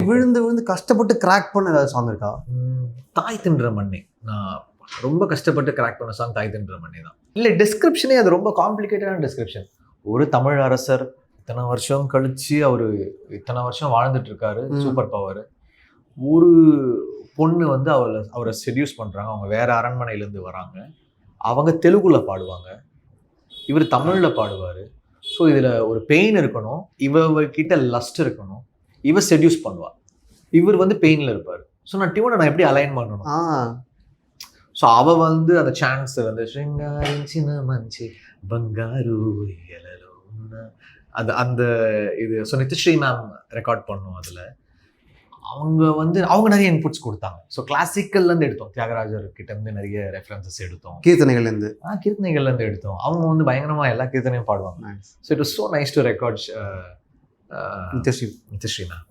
விழுந்து விழுந்து கஷ்டப்பட்டு கிராக் பண்ண ஏதாவது சாங் இருக்கா? தாய் தின்ற மண்ணே. நான் ரொம்ப கஷ்டப்பட்டு கிராக் பண்ண சாங் தாய் தின்ற மண்ணே தான். இல்லை, டிஸ்கிரிப்ஷனே அது ரொம்ப காம்ப்ளிகேட்டடான டிஸ்கிரிப்ஷன். ஒரு தமிழ் அரசர் இத்தனை வருஷம் கழிச்சு அவர் இத்தனை வருஷம் வாழ்ந்துட்டு இருக்காரு, சூப்பர் பவர். ஒரு பொண்ணு வந்து அவரை செடியூஸ் பண்ணுறாங்க. அவங்க வேற அரண்மனையிலேருந்து வராங்க. அவங்க தெலுங்குல பாடுவாங்க, இவர் தமிழில் பாடுவார். ஸோ இதில் ஒரு பெயின் இருக்கணும், இவர்கிட்ட லஸ்ட் இருக்கணும், இவர் செடியூஸ் பண்ணுவார், இவர் வந்து பெயினில் இருப்பார். ஸோ நான் டியூனை நான் எப்படி அலைன் பண்ணணும்? ஸோ அவள் வந்து அந்த சான்ஸ் வந்து சின்ன மஞ்சி பங்காரு அது அந்த இது ஸோ நித்யஸ்ரீ மேம் ரெக்கார்ட் பண்ணோம். அதில் அவங்க நிறைய இன்புட்ஸ் கொடுத்தாங்க. ஸோ கிளாசிக்கல்லேருந்து எடுத்தோம், தியாகராஜர் கிட்ட இருந்து நிறைய ரெஃபரன்சஸ் எடுத்தோம், கீர்த்தனைகள்லேருந்து எடுத்தோம். அவங்க வந்து பயங்கரமாக எல்லா கீர்த்தனையும் பாடுவாங்க. So it was so nice to record Nithyasri ma'am.